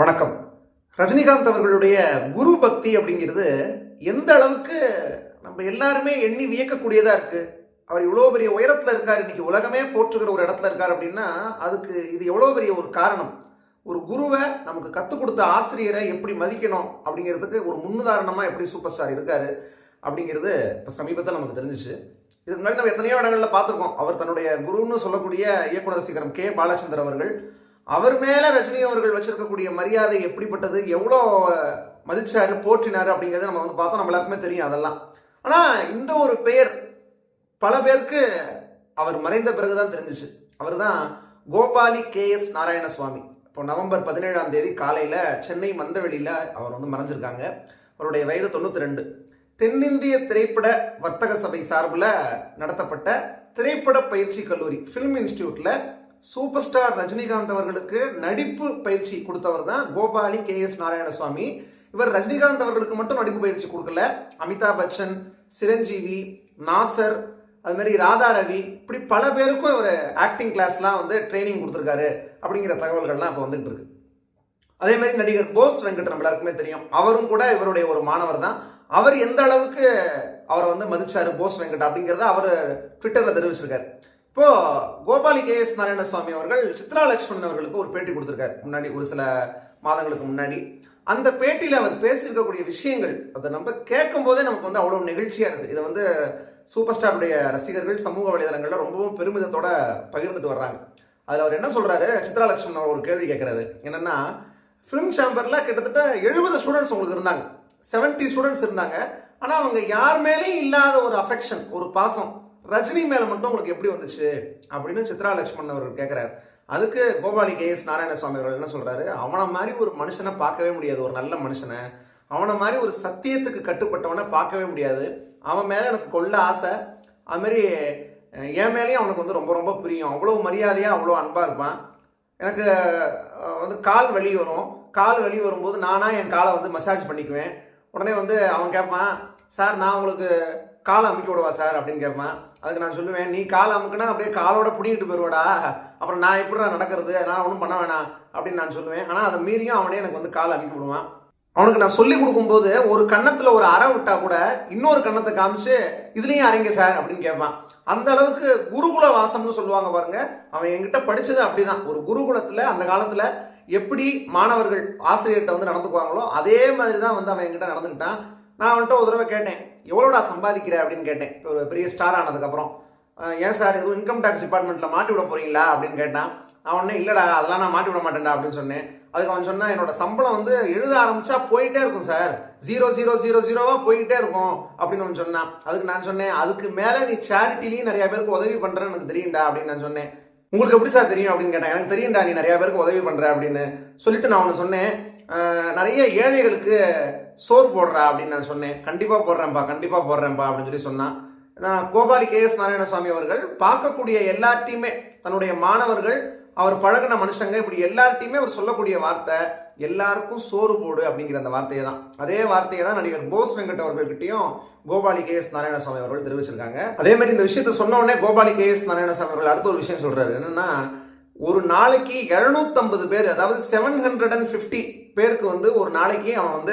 வணக்கம். ரஜினிகாந்த் அவர்களுடைய குரு பக்தி அப்படிங்கிறது எந்த அளவுக்கு நம்ம எல்லாருமே எண்ணி வியக்கக்கூடியதா இருக்கு. அவர் இவ்வளோ பெரிய உயரத்தில் இருக்கார், இன்னைக்கு உலகமே போற்றுகிற ஒரு இடத்துல இருக்கார் அப்படின்னா அதுக்கு இது எவ்வளோ பெரிய ஒரு காரணம். ஒரு குருவை நமக்கு கற்றுக் கொடுத்த ஆசிரியரை எப்படி மதிக்கணும் அப்படிங்கிறதுக்கு ஒரு முன்னுதாரணமாக எப்படி சூப்பர் ஸ்டார் இருக்காரு அப்படிங்கிறது இப்போ சமீபத்தில் நமக்கு தெரிஞ்சிச்சு. இதுக்கு முன்னாடி நம்ம எத்தனையோ இடங்களில் பார்த்துருக்கோம். அவர் தன்னுடைய குருன்னு சொல்லக்கூடிய இயக்குனர் சீக்கிரம் கே பாலச்சந்தர் அவர்கள் அவர் மேல ரஜினி அவர்கள் வச்சிருக்கக்கூடிய மரியாதை எப்படிப்பட்டது, எவ்வளோ மதிச்சாரு, போற்றினாரு அப்படிங்கிறத நம்ம பார்த்தோம். நம்ம எல்லாருக்குமே தெரியும் அதெல்லாம். ஆனா இந்த ஒரு பெயர் பல பேருக்கு அவர் மறைந்த பிறகுதான் தெரிஞ்சிச்சு. அவர் தான் கோபாலி KS நாராயணசுவாமி. இப்போ நவம்பர் 17ஆம் தேதி காலையில சென்னை மந்தவெளியில அவர் மறைஞ்சிருக்காங்க. அவருடைய வயது 92. தென்னிந்திய திரைப்பட வர்த்தக சபை சார்பில் நடத்தப்பட்ட திரைப்பட பயிற்சி கல்லூரி ஃபிலிம் இன்ஸ்டிடியூட்ல சூப்பர் ஸ்டார் ரஜினிகாந்த் அவர்களுக்கு நடிப்பு பயிற்சி கொடுத்தவர் தான் கோபாலி KS நாராயணசுவாமி. இவர் ரஜினிகாந்த் அவர்களுக்கு மட்டும் நடிப்பு பயிற்சி கொடுக்கல, அமிதாப் பச்சன், சிரஞ்சீவி, நாசர், அது மாதிரி ராதா ரவி, இப்படி பல பேருக்கும் இவர் ஆக்டிங் கிளாஸ்லாம் ட்ரைனிங் கொடுத்துருக்காரு அப்படிங்கிற தகவல்கள்லாம் இப்போ வந்துட்டு இருக்கு. அதே மாதிரி நடிகர் போஸ் வெங்கட் நம்ம எல்லாருக்குமே தெரியும். அவரும் கூட இவருடைய ஒரு மாணவர் தான். அவர் எந்த அளவுக்கு அவரை மதிச்சாரு போஸ் வெங்கட் அப்படிங்கிறத அவர் ட்விட்டர்ல தெரிவிச்சிருக்காரு. இப்போ கோபாலி KS நாராயணசுவாமி அவர்கள் சித்ரா லட்சுமணன் அவர்களுக்கு ஒரு பேட்டி கொடுத்திருக்காரு முன்னாடி, ஒரு சில மாதங்களுக்கு முன்னாடி. அந்த பேட்டியில அவர் பேசியிருக்கக்கூடிய விஷயங்கள் அதை நம்ம கேட்கும் போதே நமக்கு அவ்வளவு நெகிழ்ச்சியா இருக்கு. இதை சூப்பர் ஸ்டாருடைய ரசிகர்கள் சமூக வலைதளங்கள்ல ரொம்பவும் பெருமிதத்தோட பகிர்ந்துட்டு வர்றாங்க. அதுல அவர் என்ன சொல்றாரு, சித்ரா லட்சுமணன் ஒரு கேள்வி கேட்கிறாரு. என்னன்னா, ஃபிலிம் சேம்பர்ல கிட்டத்தட்ட 70 ஸ்டூடெண்ட்ஸ் உங்களுக்கு இருந்தாங்க, 70 ஸ்டூடெண்ட்ஸ் இருந்தாங்க. ஆனா அவங்க யார் மேலேயும் இல்லாத ஒரு அஃபெக்ஷன், ஒரு பாசம் ரஜினி மேல மட்டும் உங்களுக்கு எப்படி வந்துச்சு அப்படின்னு சித்ரா லட்சுமணன் அவர்கள் கேட்கிறாரு. அதுக்கு கோபாலி KS நாராயணசுவாமி அவர்கள் என்ன சொல்றாரு, அவனை மாதிரி ஒரு மனுஷனை பார்க்கவே முடியாது, ஒரு நல்ல மனுஷனை, அவனை மாதிரி ஒரு சத்தியத்துக்கு கட்டுப்பட்டவனை பார்க்கவே முடியாது. அவன் மேல எனக்கு கொள்ள ஆசை, அது மாதிரி என் மேலேயும் அவனுக்கு ரொம்ப ரொம்ப பிரியம், அவ்வளோ மரியாதையா அவ்வளோ அன்பா இருப்பான். எனக்கு கால் வலி வரும், கால் வலி வரும்போது நானா என் காலை மசாஜ் பண்ணிக்குவேன். உடனே அவன் கேட்பான், சார் நான் உங்களுக்கு காலை அமுக்கி விடுவா சார் அப்படின்னு கேட்பான். அதுக்கு நான் சொல்லுவேன், நீ காலை அமுக்குனா அப்படியே காலோட பிடிங்கிட்டு போயிடுவாடா, அப்புறம் நான் எப்படி நடக்கிறது, நான் ஒன்றும் பண்ண வேணாம் அப்படின்னு நான் சொல்லுவேன். ஆனால் அதை மீறியும் அவனே எனக்கு காலை அமுக்கி விடுவான். அவனுக்கு நான் சொல்லி கொடுக்கும்போது ஒரு கன்னத்தில் ஒரு அறை விட்டா கூட இன்னொரு கன்னத்தை காமிச்சு இதுலேயும் அரைங்க சார் அப்படின்னு கேட்பான். அந்த அளவுக்கு குருகுல வாசம்னு சொல்லுவாங்க பாருங்க. அவன் என்கிட்ட படித்தது அப்படிதான். ஒரு குருகுலத்தில் அந்த காலத்தில் எப்படி மாணவர்கள் ஆசிரியர்கிட்ட நடந்துக்குவாங்களோ அதே மாதிரி தான் அவன் என்கிட்ட நடந்துக்கிட்டான். நான் அவன்கிட்ட ஒரு தடவை கேட்டேன், எவ்வளோடா சம்பாதிக்கிற அப்படின்னு கேட்டேன். ஒரு பெரிய ஸ்டார் ஆனதுக்கப்புறம், ஏன் சார் எதுவும் இன்கம் டேக்ஸ் டிபார்ட்மெண்ட்டில் மாட்டி விட போறீங்களா அப்படின்னு கேட்டான். அவனே இல்லைடா அதெல்லாம் நான் மாட்டி விட மாட்டேன்டா அப்படின்னு சொன்னேன். அதுக்கு அவன் சொன்னான், என்னோட சம்பளம் எழுத ஆரம்பிச்சா போயிட்டே இருக்கும் சார், 00000 போயிட்டே இருக்கும் அப்படின்னு அவன் சொன்னான். அதுக்கு நான் சொன்னேன், அதுக்கு மேலே நீ சேரிட்டிலையும் நிறைய பேருக்கு உதவி பண்ணுறேன்னு எனக்கு தெரியும்டா அப்படின்னு நான் சொன்னேன். உங்களுக்கு எப்படி சார் தெரியும் அப்படின்னு கேட்டேன். எனக்கு தெரியும்டா நீ நிறைய பேருக்கு உதவி பண்ணுற அப்படின்னு சொல்லிட்டு நான் அவனை சொன்னேன், நிறைய ஏழைகளுக்கு சோறு போடுறா அப்படின்னு நான் சொன்னேன். கண்டிப்பாக போடுறேன்ப்பா அப்படின்னு சொல்லி சொன்னான். நான் கோபாலி KS நாராயணசுவாமி அவர்கள் பார்க்கக்கூடிய எல்லார்ட்டையுமே, தன்னுடைய மாணவர்கள், அவர் பழகின மனுஷங்க, இப்படி எல்லார்ட்டையுமே அவர் சொல்லக்கூடிய வார்த்தை எல்லாருக்கும் சோறு போடு அப்படிங்கிற அந்த வார்த்தையை தான். அதே வார்த்தையை தான் நடிகர் போஸ் வெங்கட் அவர்கள்கிட்டையும் கோபாலி KS நாராயணசுவாமி அவர்கள் தெரிவிச்சிருக்காங்க. அதே மாதிரி இந்த விஷயத்த சொன்ன உடனே கோபாலி KS நாராயணசுவாமி அவர்கள் அடுத்த ஒரு விஷயம் சொல்றாரு. என்னன்னா, ஒரு நாளைக்கு 750 பேர், அதாவது 750 பேருக்கு ஒரு நாளைக்கு அவன்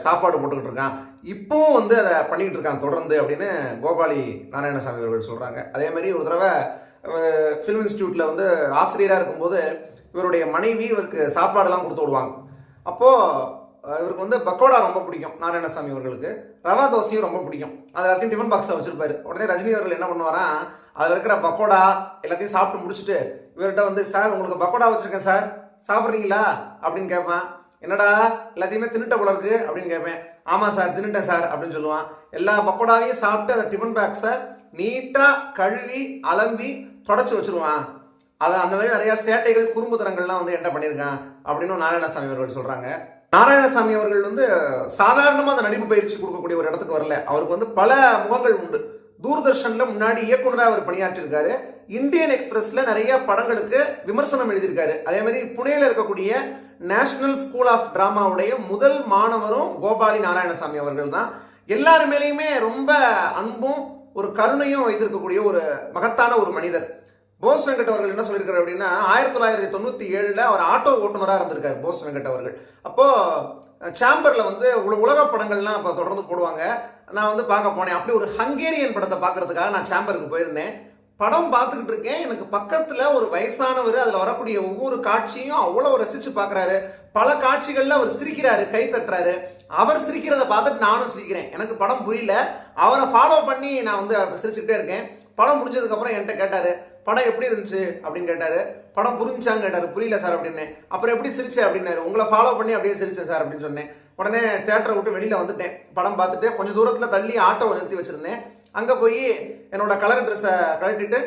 சாப்பாடு போட்டுக்கிட்டு இருக்கான். இப்பவும் அதை பண்ணிக்கிட்டு இருக்கான் தொடர்ந்து அப்படின்னு கோபாலி நாராயணசாமி அவர்கள் சொல்றாங்க. அதே மாதிரி ஒரு தடவை ஃபிலிம் இன்ஸ்டிடியூட்ல ஆசிரியராக இருக்கும்போது இவருடைய மனைவி இவருக்கு சாப்பாடெல்லாம் கொடுத்து விடுவாங்க. அப்போ இவருக்கு பக்கோடா ரொம்ப பிடிக்கும் நாராயணசாமி அவர்களுக்கு, ரவா தோசையும் ரொம்ப பிடிக்கும். அது எல்லாத்தையும் டிஃபன் பாக்ஸில் வச்சிருப்பாரு. உடனே ரஜினி அவர்கள் என்ன பண்ணுவாராம், அதில் இருக்கிற பக்கோடா எல்லாத்தையும் சாப்பிட்டு முடிச்சுட்டு இவர்கிட்ட சார் உங்களுக்கு பக்கோடா வச்சிருக்கேன் சார், சாப்பிட்றீங்களா அப்படின்னு கேட்பான். என்னடா எல்லாத்தையுமே தின்னுட்ட போல இருக்கு அப்படின்னு கேட்பேன். ஆமாம் சார் தின்னுட்டேன் சார் அப்படின்னு சொல்லுவான். எல்லா பக்கோடாவையும் சாப்பிட்டு அந்த டிஃபன் பாக்ஸை நீட்டாக கழுவி அலம்பி தொடச்சி வச்சிருவான். அதை அந்த மாதிரி நிறைய சேட்டைகள் குறும்புத்தனங்கள்லாம் என்ன பண்ணியிருக்கான் அப்படின்னு நாராயணசாமி அவர்கள் சொல்கிறாங்க. நாராயணசாமி அவர்கள் சாதாரணமாக அந்த நடிப்பு பயிற்சி கொடுக்கக்கூடிய ஒரு இடத்துக்கு வரல. அவருக்கு பல முகங்கள் உண்டு. தூர்தர்ஷன்ல முன்னாடி இயக்குனராக அவர் பணியாற்றிருக்காரு. இந்தியன் எக்ஸ்பிரஸ்ல நிறைய படங்களுக்கு விமர்சனம் எழுதியிருக்காரு. அதே மாதிரி புனேல இருக்கக்கூடிய நேஷனல் ஸ்கூல் ஆஃப் டிராமாவுடைய முதல் மாணவரும் கோபாலி நாராயணசாமி அவர்கள் தான். எல்லாரு மேலேயுமே ரொம்ப அன்பும் ஒரு கருணையும் வைத்திருக்கக்கூடிய ஒரு மகத்தான ஒரு மனிதர். போஸ் வெங்கட் அவர்கள் என்ன சொல்லியிருக்காரு அப்படின்னா 1997 அவர் ஆட்டோ ஓட்டுநராக இருந்திருக்காரு போஸ் வெங்கட் அவர்கள். அப்போ சாம்பர்ல வந்து உலக படங்கள்லாம் இப்போ தொடர்ந்து போடுவாங்க. நான் வந்து பார்க்க போனேன். அப்படி ஒரு ஹங்கேரியன் படத்தை பார்க்கறதுக்காக நான் சாம்பருக்கு போயிருந்தேன். படம் பார்த்துக்கிட்டு இருக்கேன். எனக்கு பக்கத்துல ஒரு வயசானவர் அதில் வரக்கூடிய ஒவ்வொரு காட்சியும் அவ்வளோ ரசிச்சு பார்க்குறாரு. பல காட்சிகள்ல அவர் சிரிக்கிறாரு, கை தட்டுறாரு. அவர் சிரிக்கிறத பார்த்துட்டு நானும் சிரிக்கிறேன். எனக்கு படம் புரியல. அவரை ஃபாலோ பண்ணி நான் வந்து சிரிச்சுக்கிட்டே இருக்கேன். படம் முடிஞ்சதுக்கு அப்புறம் என்கிட்ட கேட்டாரு, படம் எப்படி இருந்துச்சு அப்படின்னு கேட்டாரு. படம் புரிஞ்சான்னு கேட்டாரு. புரியல சார் அப்படின்னு. அப்புறம் எப்படி சிரிச்ச அப்படின்னாரு. உங்களை ஃபாலோ பண்ணி அப்படியே சிரிச்சேன் சார் அப்படின்னு சொன்னேன். உடனே தேட்டரை விட்டு வெளியில வந்துட்டேன். படம் பார்த்துட்டு கொஞ்சம் தூரத்துல தள்ளி ஆட்டோவை நிறுத்தி வச்சிருந்தேன். அங்கே போய் என்னோட கலர் ட்ரெஸ்ஸை கழட்டிட்டு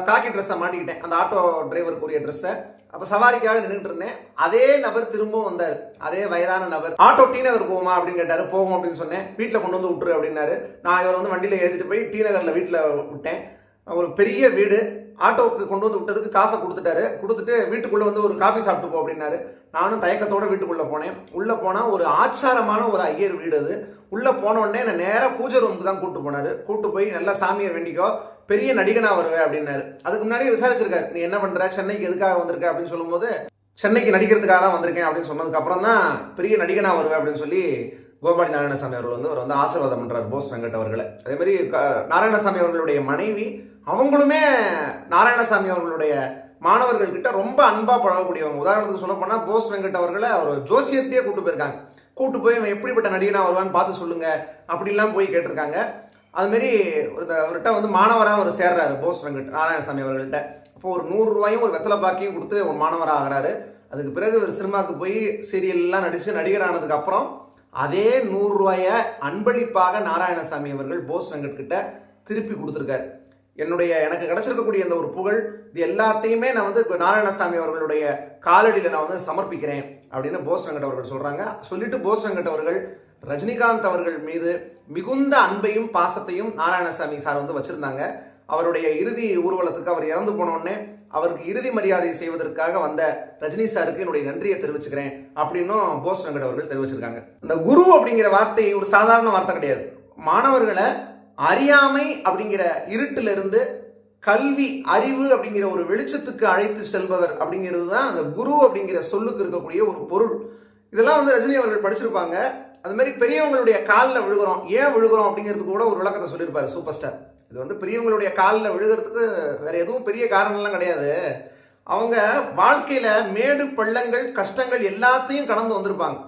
காக்கி ட்ரெஸ்ஸை மாட்டிக்கிட்டேன், அந்த ஆட்டோ டிரைவருக்குரிய ட்ரெஸ்ஸை. அப்போ சவாரிக்காக நின்றுட்டு இருந்தேன். அதே நபர் திரும்பவும் வந்தார். அதே வயதான நபர். ஆட்டோ டி நகர் போகுமா அப்படின்னு கேட்டார். போகும் அப்படின்னு சொன்னேன். வீட்டில் கொண்டு வந்து விட்டுரு அப்படின்னாரு. நான் இவர் வந்து வண்டியில் ஏற்றிட்டு போய் டி நகரில் வீட்டில் விட்டேன். ஒரு பெரிய வீடு. ஆட்டோவுக்கு கொண்டு வந்து விட்டதுக்கு காசை கொடுத்துட்டாரு. கொடுத்துட்டு வீட்டுக்குள்ளே வந்து ஒரு காஃபி சாப்பிட்டு போ அப்படின்னாரு. நானும் தயக்கத்தோட வீட்டுக்குள்ளே போனேன். உள்ளே போனால் ஒரு ஆச்சாரமான ஒரு ஐயர் வீடு அது. உள்ளே போனோடனே என்னை நேராக பூஜை ரூமுக்கு தான் கூப்பிட்டு போனார். கூப்பிட்டு போய் நல்லா சாமியை வேண்டிக்கோ, பெரிய நடிகனாக வருவேன் அப்படின்னாரு. அதுக்கு முன்னாடி விசாரிச்சிருக்காரு, நீ என்ன பண்ணுற, சென்னைக்கு எதுக்காக வந்திருக்க அப்படின்னு சொல்லும்போது, சென்னைக்கு நடிக்கிறதுக்காக தான் வந்திருக்கேன் அப்படின்னு சொன்னதுக்கு அப்புறம் தான் பெரிய நடிகனாக வருவேன் அப்படின்னு சொல்லி கோபாடி நாராயணசாமி அவர்கள் வந்து அவர் வந்து ஆசீர்வாதம் பண்ணுறார் போஸ் வெங்கட் அவர்களை. அதே மாதிரி நாராயணசாமி அவர்களுடைய மனைவி அவங்களுமே நாராயணசாமி அவர்களுடைய மாணவர்கள் கிட்ட ரொம்ப அன்பா பழகக்கூடியவங்க. உதாரணத்துக்கு சொல்ல போனா போஸ் வெங்கட் அவர்களை அவர் ஜோசியத்தையே கூட்டு போயிருக்காங்க. கூட்டு போய் அவன் எப்படிப்பட்ட நடிகனா வருவான்னு பார்த்து சொல்லுங்க அப்படிலாம் போய் கேட்டிருக்காங்க. அதுமாரி அவர்கிட்ட வந்து மாணவராக அவர் சேர்றாரு போஸ் வெங்கட் நாராயணசாமி அவர்கள்ட்ட. அப்போ ஒரு 100 ரூபாயும் ஒரு வெத்தலை பாக்கியும் கொடுத்து ஒரு மாணவராக ஆகிறாரு. அதுக்கு பிறகு ஒரு சினிமாவுக்கு போய் சீரியல்லாம் நடித்து நடிகர் ஆனதுக்கு அப்புறம் அதே 100 ரூபாயை அன்பளிப்பாக நாராயணசாமி அவர்கள் போஸ் வெங்கட் கிட்ட திருப்பி கொடுத்துருக்காரு. எனக்கு கிடைச்சிருக்கக்கூடிய அந்த ஒரு புகழ் இது எல்லாத்தையுமே நான் வந்து நாராயணசாமி அவர்களுடைய காலடியில் நான் வந்து சமர்ப்பிக்கிறேன் அப்படின்னு போஸ் வெங்கட் அவர்கள் சொல்றாங்க. சொல்லிட்டு போஸ் வெங்கட் அவர்கள் ரஜினிகாந்த் அவர்கள் மீது மிகுந்த அன்பையும் பாசத்தையும் நாராயணசாமி சார் வந்து வச்சிருந்தாங்க. அவருடைய இறுதி ஊர்வலத்துக்கு அவர் இறந்து போனோடனே அவருக்கு இறுதி மரியாதை செய்வதற்காக வந்த ரஜினி சாருக்கு என்னுடைய நன்றியை தெரிவிச்சுக்கிறேன் அப்படின்னும் போஸ் வெங்கட் அவர்கள் தெரிவிச்சிருக்காங்க. இந்த குரு அப்படிங்கிற வார்த்தை ஒரு சாதாரண வார்த்தை கிடையாது. மாணவர்களை அறியாமை அப்படிங்கிற இருட்டிலிருந்து கல்வி அறிவு அப்படிங்கிற ஒரு வெளிச்சத்துக்கு அழைத்து செல்பவர் அப்படிங்கிறது தான் அந்த குரு அப்படிங்கிற சொல்லுக்கு இருக்கக்கூடிய ஒரு பொருள். இதெல்லாம் வந்து ரஜினி அவர்கள் படிச்சிருப்பாங்க. அது மாதிரி பெரியவங்களுடைய காலில் விழுகிறோம், ஏன் விழுகிறோம் அப்படிங்கிறதுக்கு கூட ஒரு விளக்கத்தை சொல்லியிருப்பாரு சூப்பர் ஸ்டார். இது வந்து பெரியவங்களுடைய காலில் விழுகிறதுக்கு வேற எதுவும் பெரிய காரணம்லாம் கிடையாது. அவங்க வாழ்க்கையில மேடு பள்ளங்கள் கஷ்டங்கள் எல்லாத்தையும் கடந்து வந்திருப்பாங்க.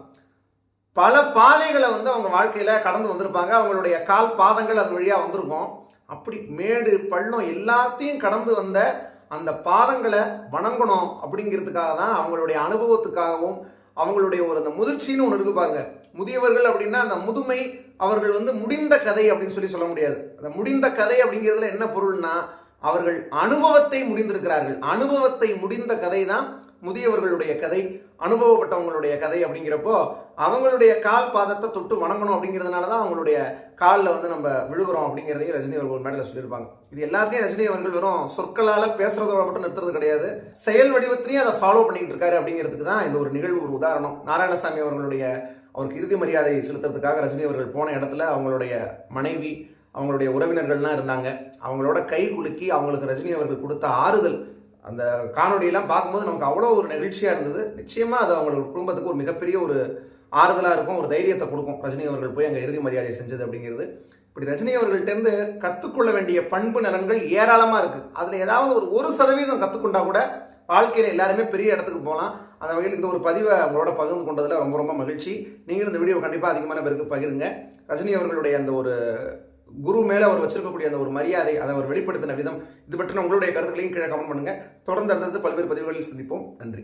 பல பாதைகளை வந்து அவங்க வாழ்க்கையில கடந்து வந்திருப்பாங்க. அவங்களுடைய கால் பாதங்கள் அது வழியா வந்திருக்கும். அப்படி மேடு பள்ளம் எல்லாத்தையும் கடந்து வந்த அந்த பாதங்களை வணங்கணும் அப்படிங்கிறதுக்காக தான், அவங்களுடைய அனுபவத்துக்காகவும் அவங்களுடைய ஒரு அந்த முதிர்ச்சின்னு ஒன்று இருக்கு பாருங்க. முதியவர்கள் அப்படின்னா அந்த முதுமை அவர்கள் வந்து முடிந்த கதை அப்படின்னு சொல்ல முடியாது. அந்த முடிந்த கதை அப்படிங்கிறதுல என்ன பொருள்னா, அவர்கள் அனுபவத்தை முடிந்திருக்கிறார்கள். அனுபவத்தை முடிந்த கதை தான் முதியவர்களுடைய கதை, அனுபவப்பட்டவங்களுடைய கதை. அப்படிங்கிறப்போ அவங்களுடைய கால் பாதத்தை தொட்டு வணங்கணும் அப்படிங்கிறதுனால தான் அவங்களுடைய காலில் வந்து நம்ம விழுகிறோம் அப்படிங்கிறதையும் ரஜினி அவர்கள் மேடையில் சொல்லியிருப்பாங்க. இது எல்லாத்தையும் ரஜினி அவர்கள் வெறும் சொற்களால் பேசுறதோட மட்டும் நிறுத்துறது கிடையாது, செயல் வடிவத்திலையும் அதை ஃபாலோ பண்ணிக்கிட்டு இருக்காரு அப்படிங்கிறதுக்கு தான் இந்த ஒரு நிகழ்வு ஒரு உதாரணம். நாராயணசாமி அவருக்கு இறுதி மரியாதை செலுத்துறதுக்காக ரஜினி அவர்கள் போன இடத்துல அவங்களுடைய மனைவி அவங்களுடைய உறவினர்கள்லாம் இருந்தாங்க. அவங்களோட கை குலுக்கி அவங்களுக்கு ரஜினி அவர்கள் கொடுத்த ஆறுதல், அந்த காணொலியெல்லாம் பார்க்கும்போது நமக்கு அவ்வளோ ஒரு நெகிழ்ச்சியாக இருந்தது. நிச்சயமாக அது அவங்களோட குடும்பத்துக்கு ஒரு மிகப்பெரிய ஒரு ஆறுதலாக இருக்கும், ஒரு தைரியத்தை கொடுக்கும். ரஜினி அவர்கள் போய் அங்கே இறுதி மரியாதை செஞ்சது அப்படிங்கிறது. இப்படி ரஜினி அவர்கள்ட்டேருந்து கற்றுக்கொள்ள வேண்டிய பண்பு நலன்கள் ஏராளமாக இருக்குது. அதில் ஏதாவது ஒரு 1% கற்றுக்கொண்டா கூட வாழ்க்கையில் எல்லாருமே பெரிய இடத்துக்கு போகலாம். அந்த வகையில் இந்த ஒரு பதிவை அவங்களோட பகிர்ந்து கொண்டதில் ரொம்ப ரொம்ப மகிழ்ச்சி. நீங்களும் இந்த வீடியோ கண்டிப்பாக அதிகமான பேருக்கு பகிருங்க. ரஜினி அவர்களுடைய அந்த ஒரு குரு மேலே அவர் வச்சிருக்கக்கூடிய அந்த ஒரு மரியாதை, அதை அவர் வெளிப்படுத்தின விதம், இது பற்றின உங்களுடைய கருத்துக்களையும் கீழே கமெண்ட் பண்ணுங்க. தொடர்ந்து அடுத்தடுத்து பல்வேறு பதிவுகளில் சந்திப்போம். நன்றி.